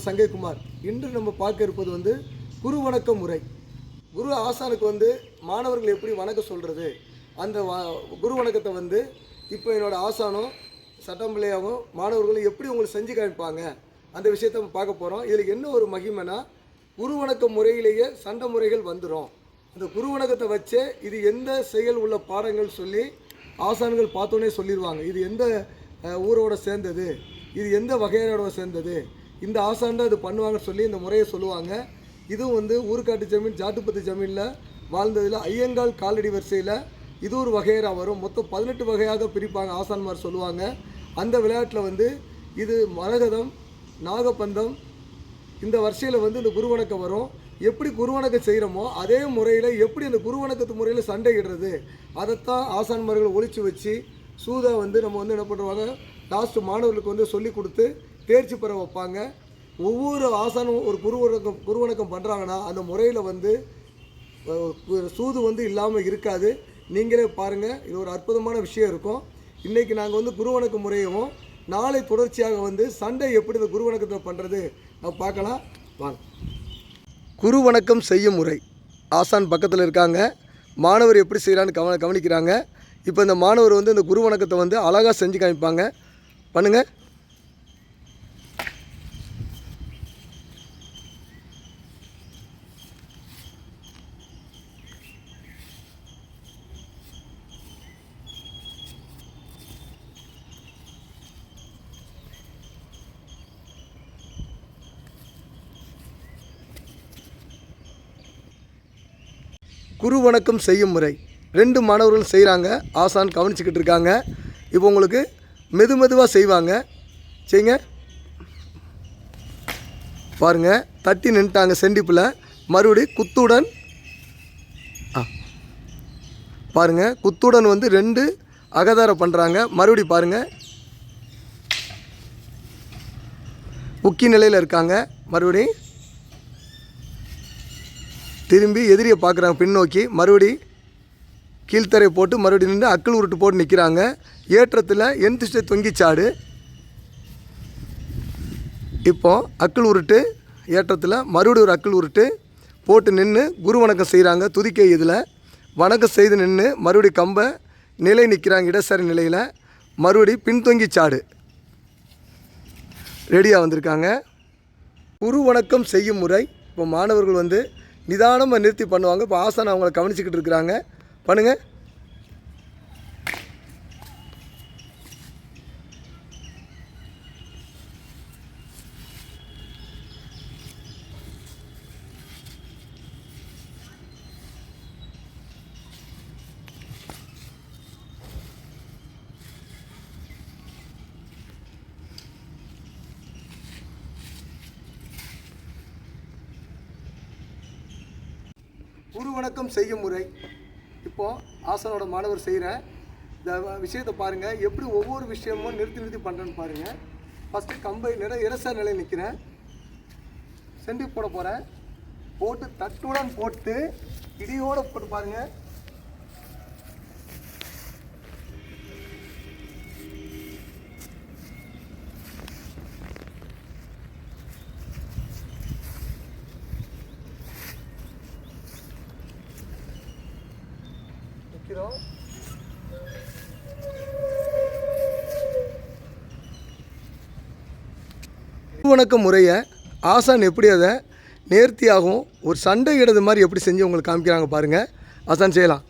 சங்கைக்குமார். இன்று நம்ம பார்க்க இருப்பது குரு வணக்க முறை. குரு ஆசானுக்கு மாணவர்கள் எப்படி வணக்கம் சொல்கிறது, அந்த குரு வணக்கத்தை இப்போ என்னோடய ஆசானும் சட்டம்பிள்ளையாகவும் மாணவர்களும் எப்படி உங்களுக்கு செஞ்சு காமிப்பாங்க அந்த விஷயத்தை நம்ம பார்க்க போகிறோம். இதில் என்ன ஒரு மகிமைனா, குரு வணக்க முறையிலேயே சண்டை முறைகள் வந்துடும். அந்த குரு வணக்கத்தை வச்சே இது எந்த செயல் உள்ள பாடங்கள் சொல்லி ஆசான்கள் பார்த்தோன்னே சொல்லிடுவாங்க. இது எந்த ஊரோட சேர்ந்தது, இது எந்த வகையோட சேர்ந்தது, இந்த ஆசான் தான் இது பண்ணுவாங்கன்னு சொல்லி இந்த முறையை சொல்லுவாங்க. இதுவும் ஊருக்காட்டு ஜமீன் ஜாட்டுப்பத்து ஜமீனில் வாழ்ந்ததில் ஐயங்கால் காலடி வரிசையில் இது ஒரு வகையராக வரும். மொத்தம் 18 வகையாக பிரிப்பாங்க, ஆசான்மார் சொல்லுவாங்க. அந்த விளையாட்டில் இது மரகதம், நாகப்பந்தம், இந்த வரிசையில் இந்த குருவணக்கம் வரும். எப்படி குருவணக்கம் செய்கிறோமோ அதே முறையில் எப்படி அந்த குருவணக்கத்து முறையில் சண்டையிடுறது அதைத்தான் ஆசான்மார்கள் ஒழிச்சு வச்சு சூதா நம்ம என்ன பண்ணுவாங்க, லாஸ்ட்டு மாணவர்களுக்கு சொல்லி கொடுத்து தேர்ச்சி பெற வைப்பாங்க. ஒவ்வொரு ஆசானும் ஒரு குருவணக்கம் பண்ணுறாங்கன்னா அந்த முறையில் சூது இல்லாமல் இருக்காது. நீங்களே பாருங்கள், இது ஒரு அற்புதமான விஷயம் இருக்கும். இன்றைக்கி நாங்கள் குருவணக்க முறையும் நாளை தொடர்ச்சியாக சண்டை எப்படி இந்த குருவணக்கத்தில் பண்ணுறது நம்ம பார்க்கலாம் வாங்க. குருவணக்கம் செய்யும் முறை. ஆசான் பக்கத்தில் இருக்காங்க, மாணவர் எப்படி செய்கிறான்னு கவனிக்கிறாங்க. இப்போ இந்த மாணவர் இந்த குருவணக்கத்தை அழகாக செஞ்சு காமிப்பாங்க. பண்ணுங்கள். குரு வணக்கம் செய்யும் முறை 2 மாணவர்கள் செய்கிறாங்க, ஆசான் கவனிச்சுக்கிட்டு இருக்காங்க. இப்போ உங்களுக்கு மெதுவாக செய்வாங்க, செய்யுங்க. பாருங்கள், தட்டி நின்ட்டாங்க செண்டிப்பில். மறுபடி குத்துடன் பாருங்கள், குத்துடன் 2 அகதாரம் பண்ணுறாங்க. மறுபடி பாருங்கள், உக்கி நிலையில் இருக்காங்க. மறுபடி திரும்பி எதிரியை பார்க்குறாங்க பின்னோக்கி. மறுபடி கீழ்த்தரை போட்டு மறுபடி நின்று அக்கல் உருட்டு போட்டு நிற்கிறாங்க. ஏற்றத்தில் என் திசை தொங்கிச்சாடு. இப்போ அக்கல் உருட்டு ஏற்றத்தில் மறுபடி ஒரு அக்கல் உருட்டு போட்டு நின்று குரு வணக்கம் செய்கிறாங்க. துதிக்கை இதில் வணக்கம் செய்து நின்று மறுபடி கம்பை நிலை நிற்கிறாங்க இடசரி நிலையில். மறுபடி பின்தொங்கிச்சாடு ரெடியாக வந்திருக்காங்க. குரு வணக்கம் செய்யும் முறை இப்போ மாணவர்கள் நிதானமாக நிறுத்தி பண்ணுவாங்க. இப்போ ஆசான் அவங்கள கவனிச்சுக்கிட்டு இருக்கிறாங்க. பண்ணுங்கள். குரு வணக்கம் செய்யும் முறை இப்போது ஆசானோட மாணவர் செய்கிற இந்த விஷயத்தை பாருங்கள், எப்படி ஒவ்வொரு விஷயமும் நிறுத்தி பண்ணுறேன்னு பாருங்கள். ஃபஸ்ட்டு கம்பை இடசார் நிலையில் நிற்கிறேன், செண்டி போட போகிறேன். போட்டு தட்டுடன் போட்டு இடியோடு போட்டு பாருங்கள். குருவணக்க முறையை ஆசான் எப்படி அதை நேர்த்தியாகவும் ஒரு சண்டை இடது மாதிரி எப்படி செஞ்சு உங்களுக்கு காமிக்கிறாங்க பாருங்கள். ஆசான் செய்யலாம்.